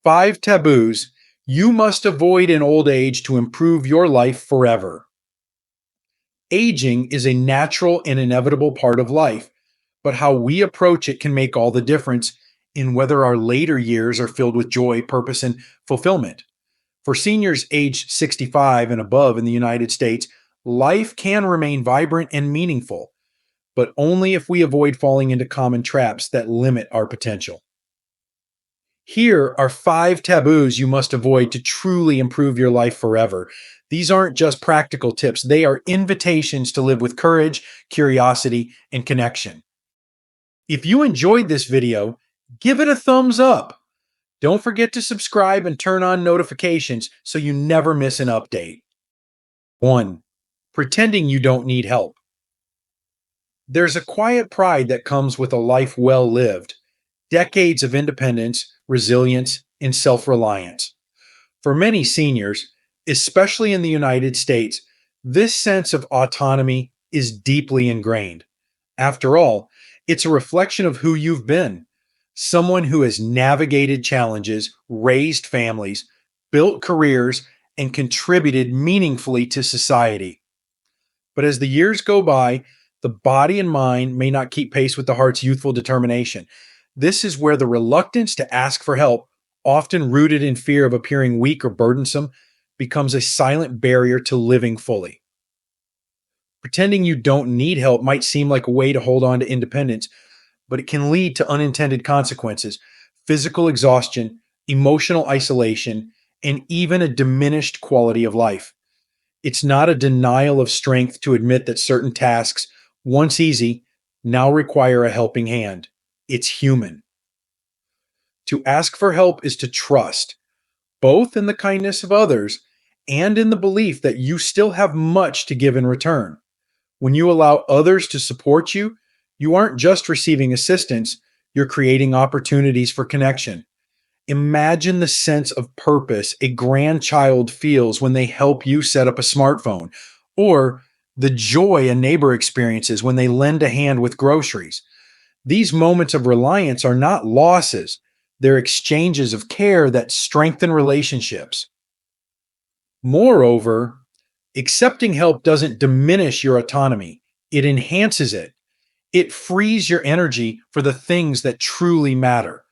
5 taboos you must avoid in old age to improve your life forever. Aging is a natural and inevitable part of life, but how we approach it can make all the difference in whether our later years are filled with joy, purpose, and fulfillment. For seniors aged 65 and above in the United States, life can remain vibrant and meaningful, but only if we avoid falling into common traps that limit our potential. Here are 5 taboos you must avoid to truly improve your life forever. These aren't just practical tips, they are invitations to live with courage, curiosity, and connection. If you enjoyed this video, give it a thumbs up. Don't forget to subscribe and turn on notifications so you never miss an update. 1. Pretending you don't need help. There's a quiet pride that comes with a life well lived, decades of independence, resilience, and self-reliance. For many seniors, especially in the United States, this sense of autonomy is deeply ingrained. After all, it's a reflection of who you've been. Someone who has navigated challenges, raised families, built careers, and contributed meaningfully to society. But as the years go by, the body and mind may not keep pace with the heart's youthful determination. This is where the reluctance to ask for help, often rooted in fear of appearing weak or burdensome, becomes a silent barrier to living fully. Pretending you don't need help might seem like a way to hold on to independence, but it can lead to unintended consequences, physical exhaustion, emotional isolation, and even a diminished quality of life. It's not a denial of strength to admit that certain tasks, once easy, now require a helping hand. It's human. To ask for help is to trust, both in the kindness of others and in the belief that you still have much to give in return. When you allow others to support you, you aren't just receiving assistance, you're creating opportunities for connection. Imagine the sense of purpose a grandchild feels when they help you set up a smartphone, or the joy a neighbor experiences when they lend a hand with groceries. These moments of reliance are not losses, they're exchanges of care that strengthen relationships. Moreover, accepting help doesn't diminish your autonomy, it enhances it. It frees your energy for the things that truly matter.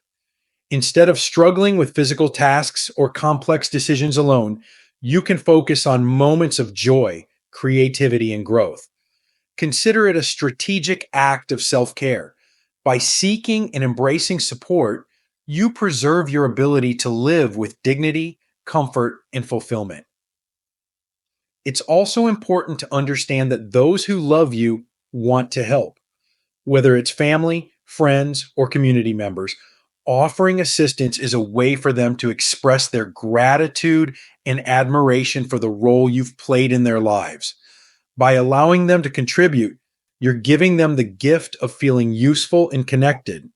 Instead of struggling with physical tasks or complex decisions alone, you can focus on moments of joy, creativity, and growth. Consider it a strategic act of self-care. By seeking and embracing support, you preserve your ability to live with dignity, comfort, and fulfillment. It's also important to understand that those who love you want to help. Whether it's family, friends, or community members, offering assistance is a way for them to express their gratitude and admiration for the role you've played in their lives. By allowing them to contribute, you're giving them the gift of feeling useful and connected.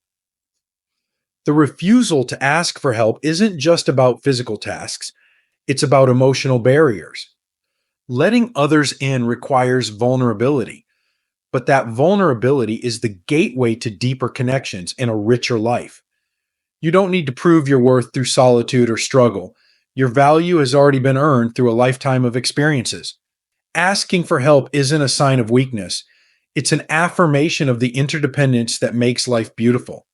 The refusal to ask for help isn't just about physical tasks, it's about emotional barriers. Letting others in requires vulnerability, but that vulnerability is the gateway to deeper connections and a richer life. You don't need to prove your worth through solitude or struggle. Your value has already been earned through a lifetime of experiences. Asking for help isn't a sign of weakness. It's an affirmation of the interdependence that makes life beautiful.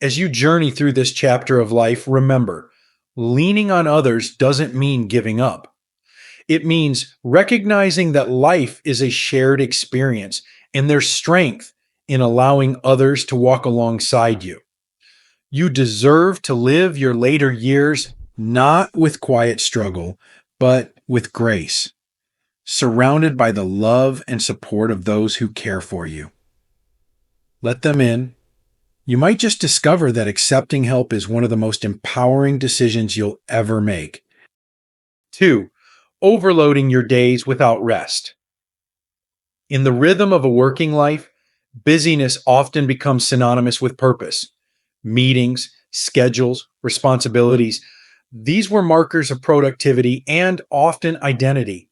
As you journey through this chapter of life, remember, leaning on others doesn't mean giving up. It means recognizing that life is a shared experience and there's strength in allowing others to walk alongside you. You deserve to live your later years not with quiet struggle, but with grace, surrounded by the love and support of those who care for you. Let them in. You might just discover that accepting help is one of the most empowering decisions you'll ever make. 2. Overloading your days without rest. In the rhythm of a working life, busyness often becomes synonymous with purpose. Meetings, schedules, responsibilities, these were markers of productivity and often identity.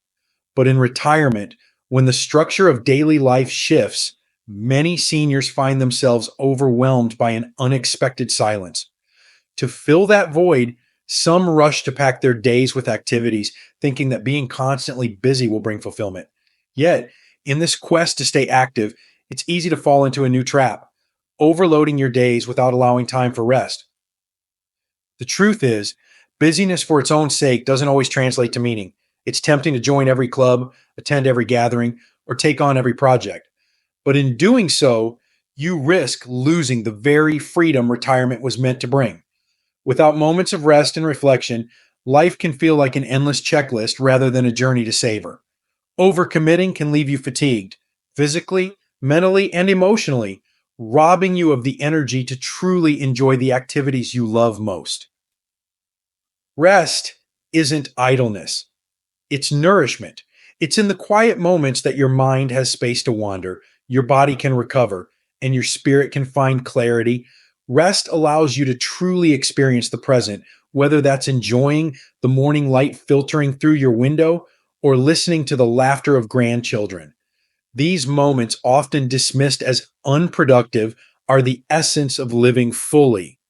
But in retirement, when the structure of daily life shifts, many seniors find themselves overwhelmed by an unexpected silence. To fill that void, some rush to pack their days with activities, thinking that being constantly busy will bring fulfillment. Yet, in this quest to stay active, it's easy to fall into a new trap, overloading your days without allowing time for rest. The truth is, busyness for its own sake doesn't always translate to meaning. It's tempting to join every club, attend every gathering, or take on every project. But in doing so, you risk losing the very freedom retirement was meant to bring. Without moments of rest and reflection, life can feel like an endless checklist rather than a journey to savor. Overcommitting can leave you fatigued, physically, mentally, and emotionally, robbing you of the energy to truly enjoy the activities you love most. Rest isn't idleness, it's nourishment. It's in the quiet moments that your mind has space to wander, your body can recover, and your spirit can find clarity. Rest allows you to truly experience the present, whether that's enjoying the morning light filtering through your window or listening to the laughter of grandchildren. These moments, often dismissed as unproductive, are the essence of living fully.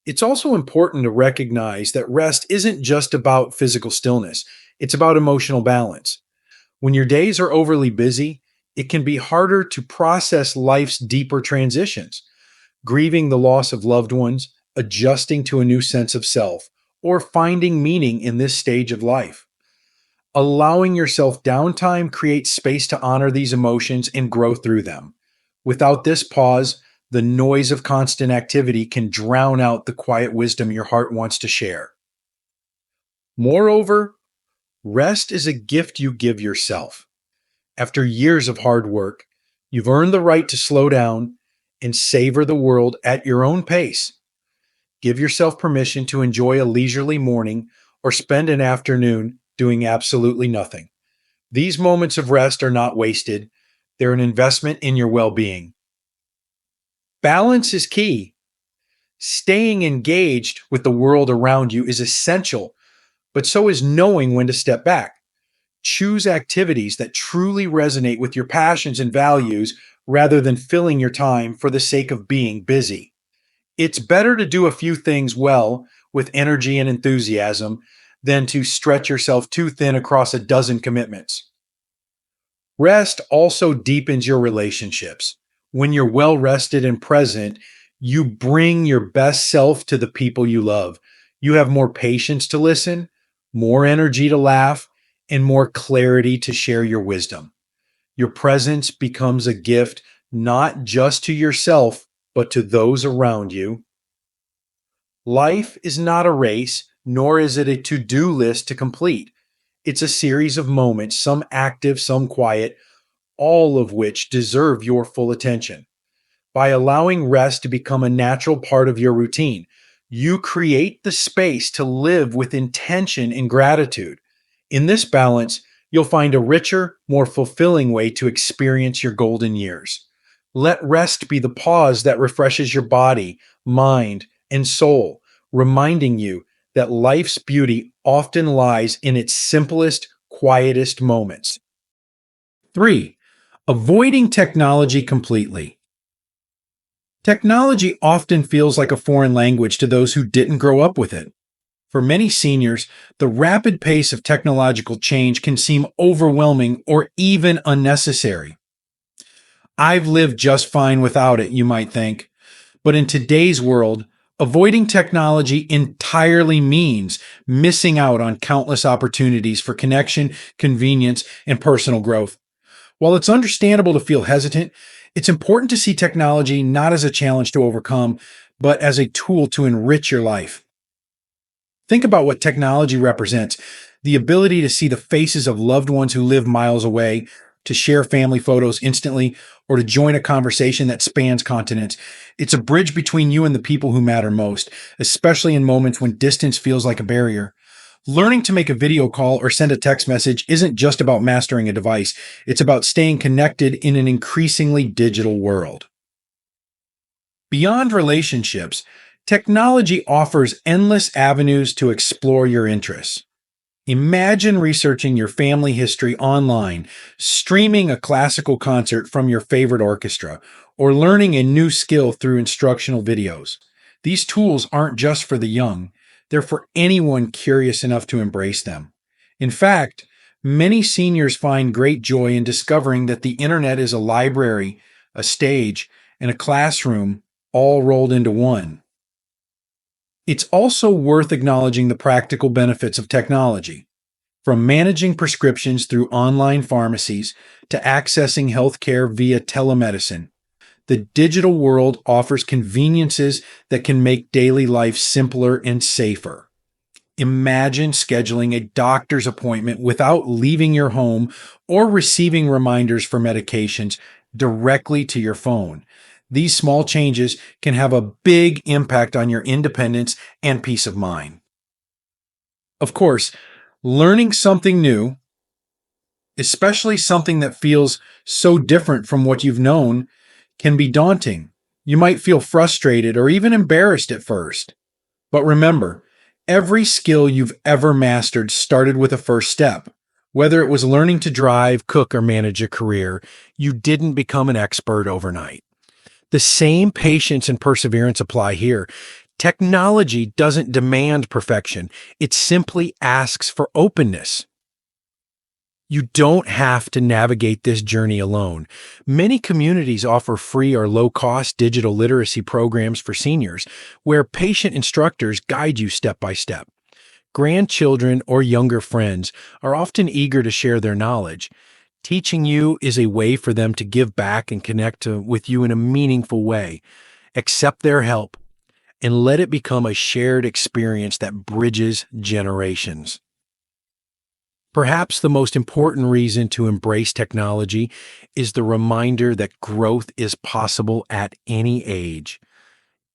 It's also important to recognize that rest isn't just about physical stillness, it's about emotional balance. When your days are overly busy, it can be harder to process life's deeper transitions, grieving the loss of loved ones, adjusting to a new sense of self, or finding meaning in this stage of life. Allowing yourself downtime creates space to honor these emotions and grow through them. Without this pause, the noise of constant activity can drown out the quiet wisdom your heart wants to share. Moreover, rest is a gift you give yourself. After years of hard work, you've earned the right to slow down and savor the world at your own pace. Give yourself permission to enjoy a leisurely morning or spend an afternoon doing absolutely nothing. These moments of rest are not wasted, they're an investment in your well being. Balance is key. Staying engaged with the world around you is essential, but so is knowing when to step back. Choose activities that truly resonate with your passions and values rather than filling your time for the sake of being busy. It's better to do a few things well with energy and enthusiasm than to stretch yourself too thin across a dozen commitments. Rest also deepens your relationships. When you're well rested and present, you bring your best self to the people you love. You have more patience to listen, more energy to laugh, and more clarity to share your wisdom. Your presence becomes a gift not just to yourself, but to those around you. Life is not a race, nor is it a to do list to complete. It's a series of moments, some active, some quiet, all of which deserve your full attention. By allowing rest to become a natural part of your routine, you create the space to live with intention and gratitude. In this balance, you'll find a richer, more fulfilling way to experience your golden years. Let rest be the pause that refreshes your body, mind, and soul, reminding you that life's beauty often lies in its simplest, quietest moments. 3. Avoiding technology completely. Technology often feels like a foreign language to those who didn't grow up with it. For many seniors, the rapid pace of technological change can seem overwhelming or even unnecessary. I've lived just fine without it, you might think. But in today's world, avoiding technology entirely means missing out on countless opportunities for connection, convenience, and personal growth. While it's understandable to feel hesitant, it's important to see technology not as a challenge to overcome, but as a tool to enrich your life. Think about what technology represents: the ability to see the faces of loved ones who live miles away, to share family photos instantly, or to join a conversation that spans continents. It's a bridge between you and the people who matter most, especially in moments when distance feels like a barrier. Learning to make a video call or send a text message isn't just about mastering a device, it's about staying connected in an increasingly digital world. Beyond relationships, technology offers endless avenues to explore your interests. Imagine researching your family history online, streaming a classical concert from your favorite orchestra, or learning a new skill through instructional videos. These tools aren't just for the young, they're for anyone curious enough to embrace them. In fact, many seniors find great joy in discovering that the internet is a library, a stage, and a classroom all rolled into one. It's also worth acknowledging the practical benefits of technology. From managing prescriptions through online pharmacies to accessing healthcare via telemedicine, the digital world offers conveniences that can make daily life simpler and safer. Imagine scheduling a doctor's appointment without leaving your home or receiving reminders for medications directly to your phone. These small changes can have a big impact on your independence and peace of mind. Of course, learning something new, especially something that feels so different from what you've known, can be daunting. You might feel frustrated or even embarrassed at first. But remember, every skill you've ever mastered started with a first step. Whether it was learning to drive, cook, or manage a career, you didn't become an expert overnight. The same patience and perseverance apply here. Technology doesn't demand perfection, it simply asks for openness. You don't have to navigate this journey alone. Many communities offer free or low-cost digital literacy programs for seniors, where patient instructors guide you step by step. Grandchildren or younger friends are often eager to share their knowledge. Teaching you is a way for them to give back and with you in a meaningful way. Accept their help and let it become a shared experience that bridges generations. Perhaps the most important reason to embrace technology is the reminder that growth is possible at any age.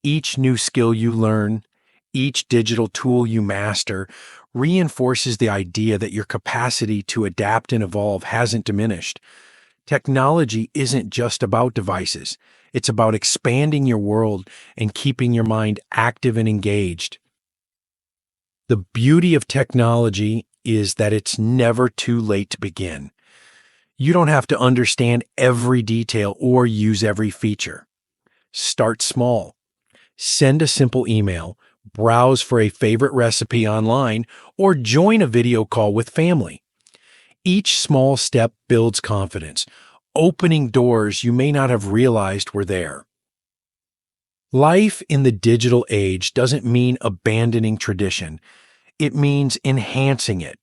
Each new skill you learn, each digital tool you master, reinforces the idea that your capacity to adapt and evolve hasn't diminished. Technology isn't just about devices, it's about expanding your world and keeping your mind active and engaged. The beauty of technology is that it's never too late to begin. You don't have to understand every detail or use every feature. Start small. Send a simple email, browse for a favorite recipe online, or join a video call with family. Each small step builds confidence, opening doors you may not have realized were there. Life in the digital age doesn't mean abandoning tradition. It means enhancing it.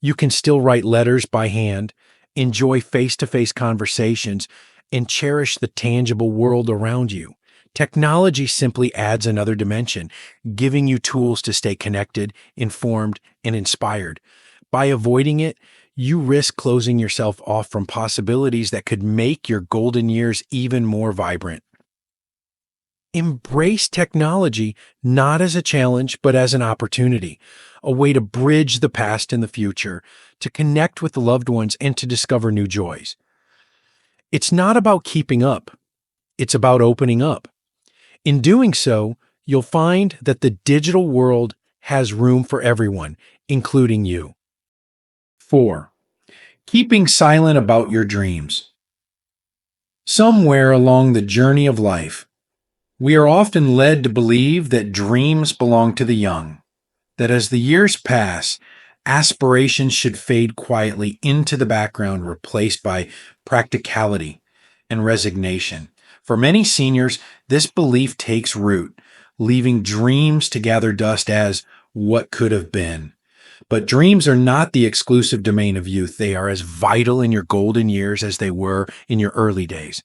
You can still write letters by hand, enjoy face-to-face conversations, and cherish the tangible world around you. Technology simply adds another dimension, giving you tools to stay connected, informed, and inspired. By avoiding it, you risk closing yourself off from possibilities that could make your golden years even more vibrant. Embrace technology not as a challenge, but as an opportunity, a way to bridge the past and the future, to connect with the loved ones, and to discover new joys. It's not about keeping up, it's about opening up. In doing so, you'll find that the digital world has room for everyone, including you. 4. Keeping silent about your dreams. Somewhere along the journey of life, we are often led to believe that dreams belong to the young, that as the years pass, aspirations should fade quietly into the background, replaced by practicality and resignation. For many seniors, this belief takes root, leaving dreams to gather dust as what could have been. But dreams are not the exclusive domain of youth. They are as vital in your golden years as they were in your early days.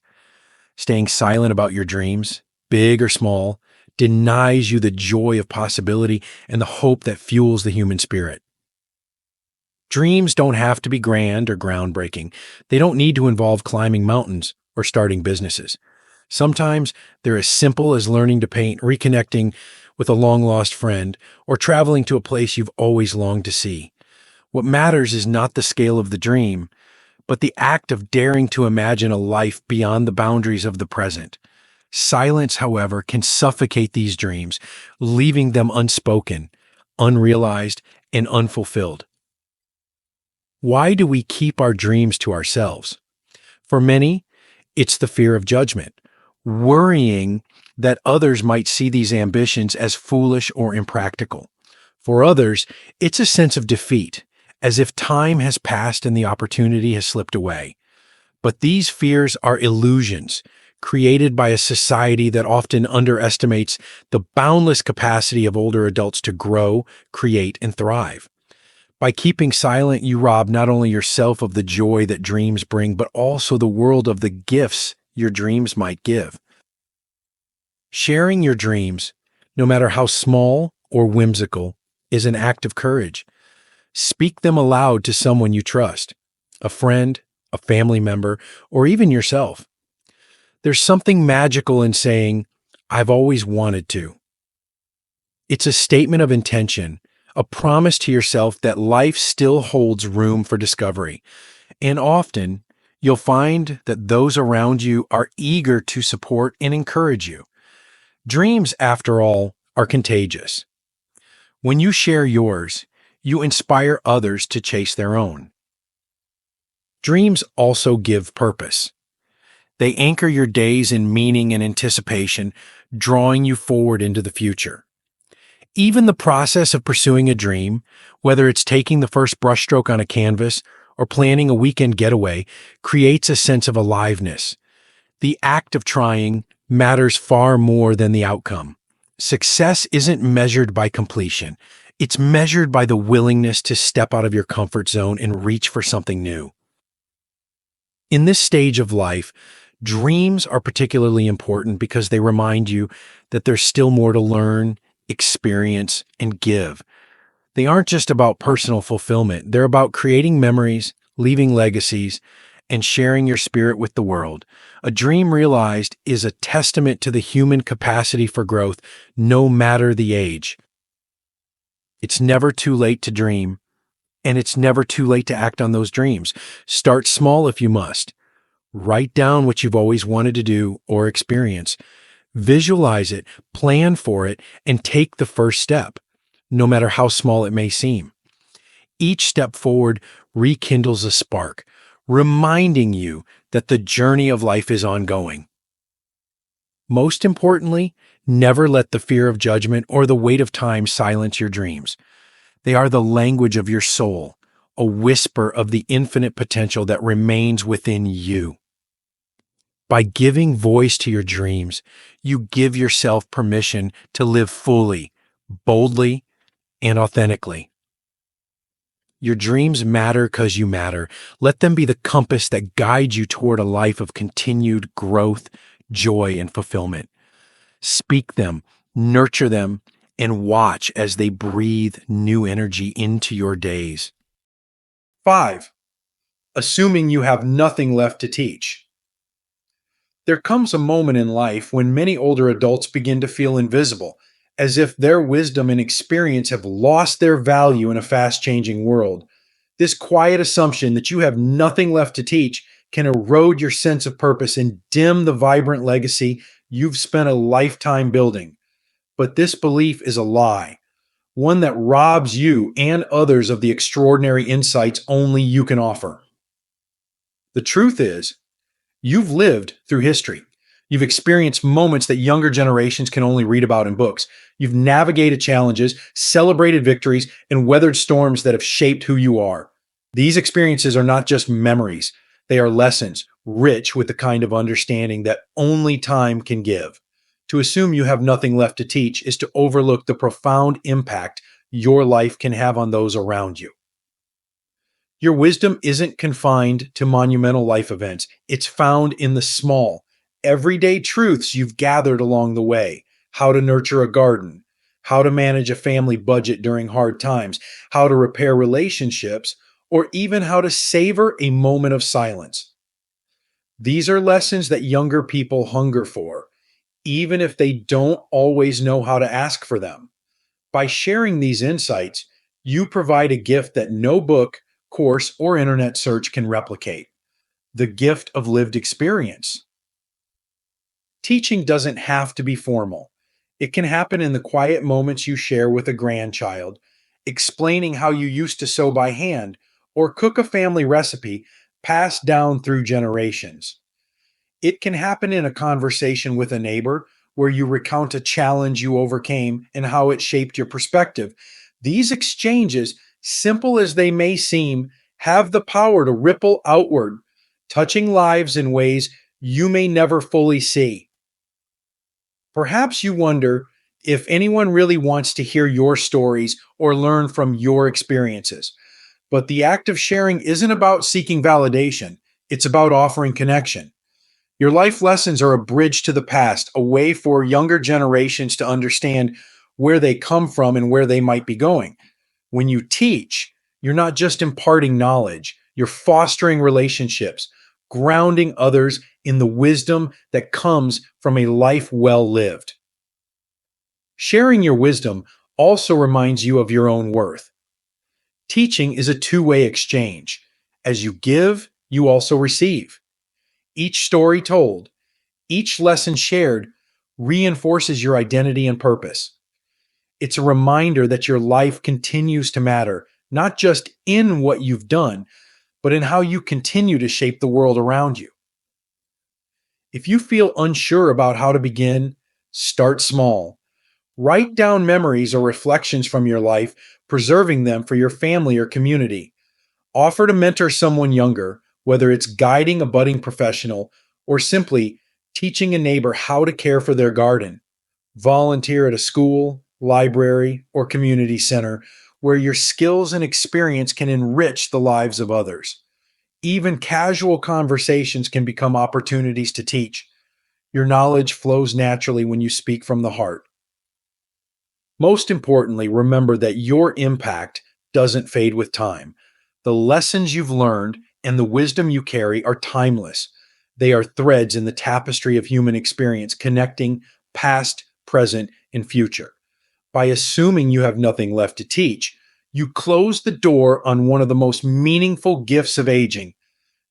Staying silent about your dreams, big or small, denies you the joy of possibility and the hope that fuels the human spirit. Dreams don't have to be grand or groundbreaking. They don't need to involve climbing mountains or starting businesses. Sometimes they're as simple as learning to paint, reconnecting with a long-lost friend, or traveling to a place you've always longed to see. What matters is not the scale of the dream, but the act of daring to imagine a life beyond the boundaries of the present. Silence, however, can suffocate these dreams, leaving them unspoken, unrealized, and unfulfilled. Why do we keep our dreams to ourselves? For many, it's the fear of judgment, worrying that others might see these ambitions as foolish or impractical. For others, it's a sense of defeat, as if time has passed and the opportunity has slipped away. But these fears are illusions created by a society that often underestimates the boundless capacity of older adults to grow, create, and thrive. By keeping silent, you rob not only yourself of the joy that dreams bring, but also the world of the gifts your dreams might give. Sharing your dreams, no matter how small or whimsical, is an act of courage. Speak them aloud to someone you trust, a friend, a family member, or even yourself. There's something magical in saying, I've always wanted to. It's a statement of intention, a promise to yourself that life still holds room for discovery. And often, you'll find that those around you are eager to support and encourage you. Dreams, after all, are contagious. When you share yours, you inspire others to chase their own. Dreams also give purpose. They anchor your days in meaning and anticipation, drawing you forward into the future. Even the process of pursuing a dream, whether it's taking the first brushstroke on a canvas or planning a weekend getaway, creates a sense of aliveness. The act of trying matters far more than the outcome. Success isn't measured by completion. It's measured by the willingness to step out of your comfort zone and reach for something new. In this stage of life, dreams are particularly important because they remind you that there's still more to learn, experience, and give. They aren't just about personal fulfillment, they're about creating memories, leaving legacies, and sharing your spirit with the world. A dream realized is a testament to the human capacity for growth, no matter the age. It's never too late to dream, and it's never too late to act on those dreams. Start small if you must. Write down what you've always wanted to do or experience. Visualize it, plan for it, and take the first step, no matter how small it may seem. Each step forward rekindles a spark, reminding you that the journey of life is ongoing. Most importantly, never let the fear of judgment or the weight of time silence your dreams. They are the language of your soul, a whisper of the infinite potential that remains within you. By giving voice to your dreams, you give yourself permission to live fully, boldly, and authentically. Your dreams matter because you matter. Let them be the compass that guides you toward a life of continued growth, joy, and fulfillment. Speak them, nurture them, and watch as they breathe new energy into your days. 5. Assuming you have nothing left to teach. There comes a moment in life when many older adults begin to feel invisible, as if their wisdom and experience have lost their value in a fast changing world. This quiet assumption that you have nothing left to teach can erode your sense of purpose and dim the vibrant legacy you've spent a lifetime building. But this belief is a lie, one that robs you and others of the extraordinary insights only you can offer. The truth is, you've lived through history. You've experienced moments that younger generations can only read about in books. You've navigated challenges, celebrated victories, and weathered storms that have shaped who you are. These experiences are not just memories, they are lessons, rich with the kind of understanding that only time can give. To assume you have nothing left to teach is to overlook the profound impact your life can have on those around you. Your wisdom isn't confined to monumental life events. It's found in the small, everyday truths you've gathered along the way. How to nurture a garden, how to manage a family budget during hard times, how to repair relationships, or even how to savor a moment of silence. These are lessons that younger people hunger for, even if they don't always know how to ask for them. By sharing these insights, you provide a gift that no book, course, or internet search can replicate: the gift of lived experience. Teaching doesn't have to be formal. It can happen in the quiet moments you share with a grandchild, explaining how you used to sew by hand or cook a family recipe passed down through generations. It can happen in a conversation with a neighbor where you recount a challenge you overcame and how it shaped your perspective. These exchanges, simple as they may seem, have the power to ripple outward, touching lives in ways you may never fully see. Perhaps you wonder if anyone really wants to hear your stories or learn from your experiences. But the act of sharing isn't about seeking validation, it's about offering connection. Your life lessons are a bridge to the past, a way for younger generations to understand where they come from and where they might be going. When you teach, you're not just imparting knowledge, you're fostering relationships, grounding others in the wisdom that comes from a life well lived. Sharing your wisdom also reminds you of your own worth. Teaching is a two-way exchange. As you give, you also receive. Each story told, each lesson shared reinforces your identity and purpose. It's a reminder that your life continues to matter, not just in what you've done, but in how you continue to shape the world around you. If you feel unsure about how to begin, start small. Write down memories or reflections from your life, preserving them for your family or community. Offer to mentor someone younger, whether it's guiding a budding professional or simply teaching a neighbor how to care for their garden. Volunteer at a school, library, or community center where your skills and experience can enrich the lives of others. Even casual conversations can become opportunities to teach. Your knowledge flows naturally when you speak from the heart. Most importantly, remember that your impact doesn't fade with time. The lessons you've learned and the wisdom you carry are timeless. They are threads in the tapestry of human experience, connecting past, present, and future. By assuming you have nothing left to teach, you close the door on one of the most meaningful gifts of aging,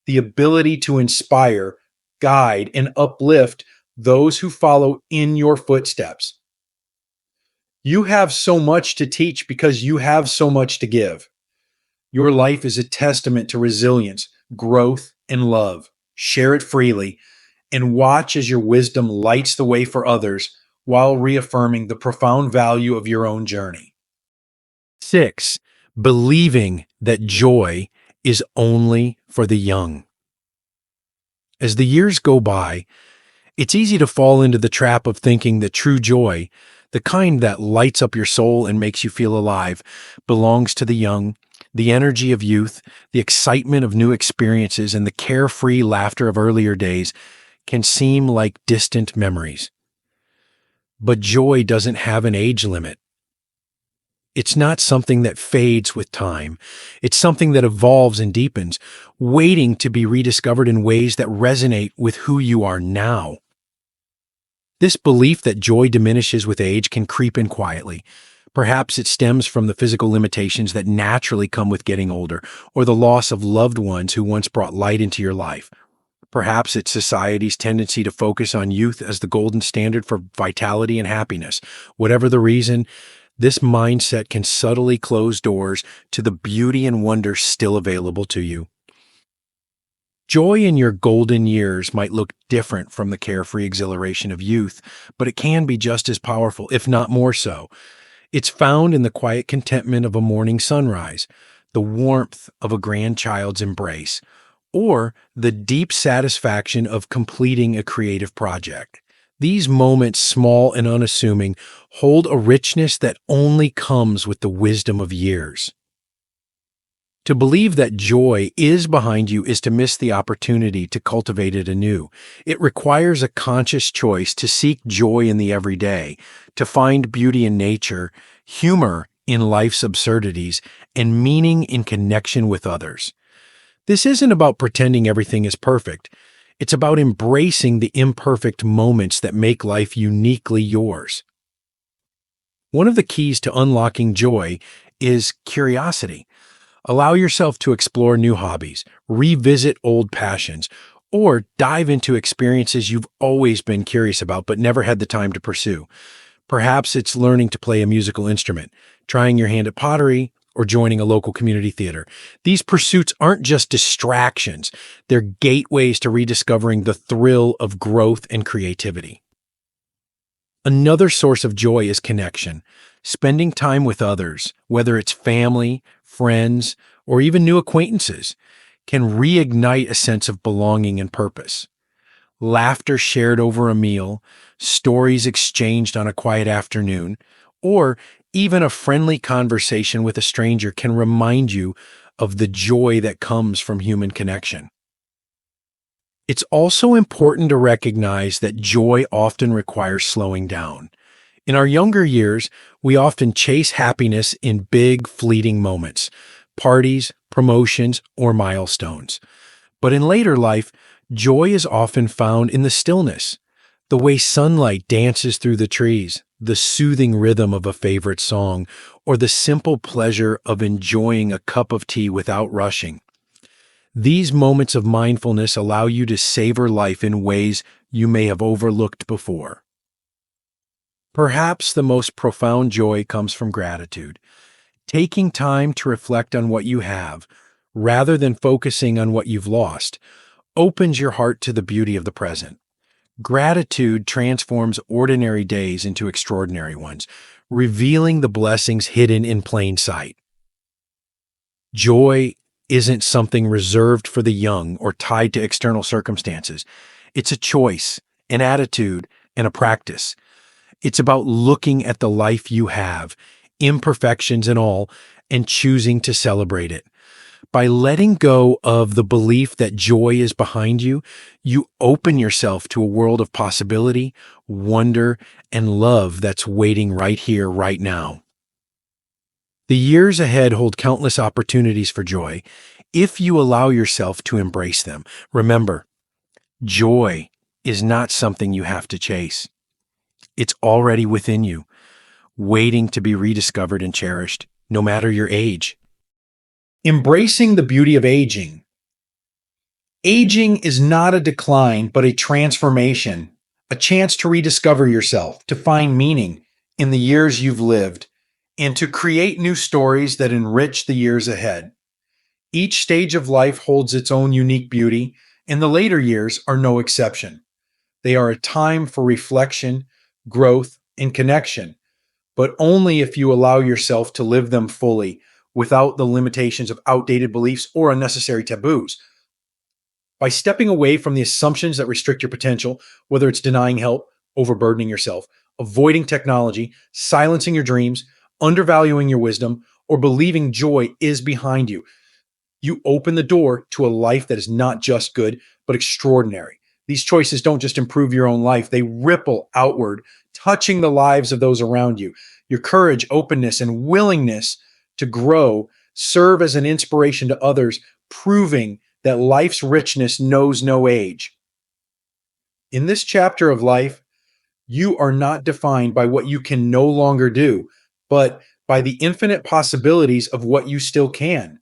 the ability to inspire, guide, and uplift those who follow in your footsteps. You have so much to teach because you have so much to give. Your life is a testament to resilience, growth, and love. Share it freely and watch as your wisdom lights the way for others while reaffirming the profound value of your own journey. 6. Believing that joy is only for the young. As the years go by, it's easy to fall into the trap of thinking that true joy, the kind that lights up your soul and makes you feel alive, belongs to the young. The energy of youth, the excitement of new experiences, and the carefree laughter of earlier days can seem like distant memories. But joy doesn't have an age limit. It's not something that fades with time. It's something that evolves and deepens, waiting to be rediscovered in ways that resonate with who you are now. This belief that joy diminishes with age can creep in quietly. Perhaps it stems from the physical limitations that naturally come with getting older, or the loss of loved ones who once brought light into your life. Perhaps it's society's tendency to focus on youth as the golden standard for vitality and happiness. Whatever the reason, this mindset can subtly close doors to the beauty and wonder still available to you. Joy in your golden years might look different from the carefree exhilaration of youth, but it can be just as powerful, if not more so. It's found in the quiet contentment of a morning sunrise, the warmth of a grandchild's embrace, or the deep satisfaction of completing a creative project. These moments, small and unassuming, hold a richness that only comes with the wisdom of years. To believe that joy is behind you is to miss the opportunity to cultivate it anew. It requires a conscious choice to seek joy in the everyday, to find beauty in nature, humor in life's absurdities, and meaning in connection with others. This isn't about pretending everything is perfect. It's about embracing the imperfect moments that make life uniquely yours. One of the keys to unlocking joy is curiosity. Allow yourself to explore new hobbies, revisit old passions, or dive into experiences you've always been curious about but never had the time to pursue. Perhaps it's learning to play a musical instrument, trying your hand at pottery, or joining a local community theater. These pursuits aren't just distractions, they're gateways to rediscovering the thrill of growth and creativity. Another source of joy is connection. Spending time with others, whether it's family, friends, or even new acquaintances, can reignite a sense of belonging and purpose. Laughter shared over a meal, stories exchanged on a quiet afternoon, or even a friendly conversation with a stranger can remind you of the joy that comes from human connection. It's also important to recognize that joy often requires slowing down. In our younger years, we often chase happiness in big, fleeting moments, parties, promotions, or milestones. But in later life, joy is often found in the stillness, the way sunlight dances through the trees, the soothing rhythm of a favorite song, or the simple pleasure of enjoying a cup of tea without rushing. These moments of mindfulness allow you to savor life in ways you may have overlooked before. Perhaps the most profound joy comes from gratitude, taking time to reflect on what you have, rather than focusing on what you've lost, opens your heart to the beauty of the present. Gratitude transforms ordinary days into extraordinary ones, revealing the blessings hidden in plain sight. Joy isn't something reserved for the young or tied to external circumstances. It's a choice, an attitude, and a practice. It's about looking at the life you have, imperfections and all, and choosing to celebrate it. By letting go of the belief that joy is behind you, you open yourself to a world of possibility, wonder, and love that's waiting right here, right now. The years ahead hold countless opportunities for joy if you allow yourself to embrace them. Remember, joy is not something you have to chase. It's already within you, waiting to be rediscovered and cherished, no matter your age. Embracing the beauty of aging. Aging is not a decline, but a transformation, a chance to rediscover yourself, to find meaning in the years you've lived, and to create new stories that enrich the years ahead. Each stage of life holds its own unique beauty, and the later years are no exception. They are a time for reflection, growth, and connection, but only if you allow yourself to live them fully without the limitations of outdated beliefs or unnecessary taboos. By stepping away from the assumptions that restrict your potential, whether it's denying help, overburdening yourself, avoiding technology, silencing your dreams, undervaluing your wisdom, or believing joy is behind you, you open the door to a life that is not just good, but extraordinary. These choices don't just improve your own life, they ripple outward, touching the lives of those around you. Your courage, openness, and willingness to grow serve as an inspiration to others, proving that life's richness knows no age. In this chapter of life, you are not defined by what you can no longer do, but by the infinite possibilities of what you still can.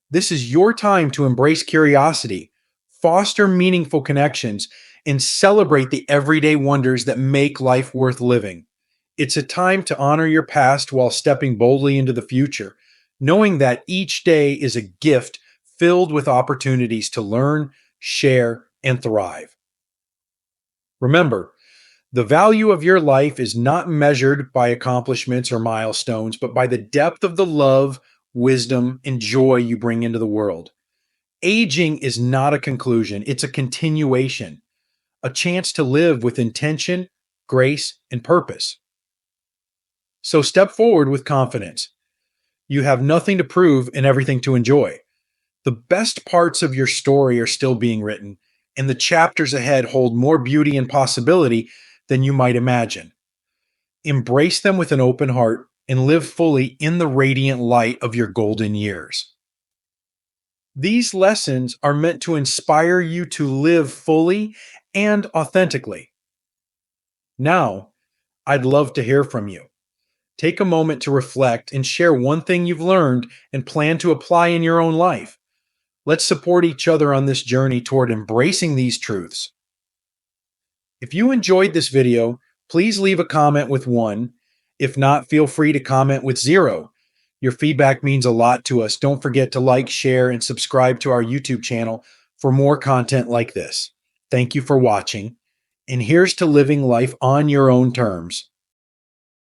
This is your time to embrace curiosity, foster meaningful connections, and celebrate the everyday wonders that make life worth living. It's a time to honor your past while stepping boldly into the future, knowing that each day is a gift filled with opportunities to learn, share, and thrive. Remember, the value of your life is not measured by accomplishments or milestones, but by the depth of the love, wisdom, and joy you bring into the world. Aging is not a conclusion, it's a continuation, a chance to live with intention, grace, and purpose. So step forward with confidence. You have nothing to prove and everything to enjoy. The best parts of your story are still being written, and the chapters ahead hold more beauty and possibility than you might imagine. Embrace them with an open heart and live fully in the radiant light of your golden years. These lessons are meant to inspire you to live fully and authentically. Now, I'd love to hear from you. Take a moment to reflect and share one thing you've learned and plan to apply in your own life. Let's support each other on this journey toward embracing these truths. If you enjoyed this video, please leave a comment with 1. If not, feel free to comment with 0. Your feedback means a lot to us. Don't forget to like, share, and subscribe to our YouTube channel for more content like this. Thank you for watching, And here's to living life on your own terms.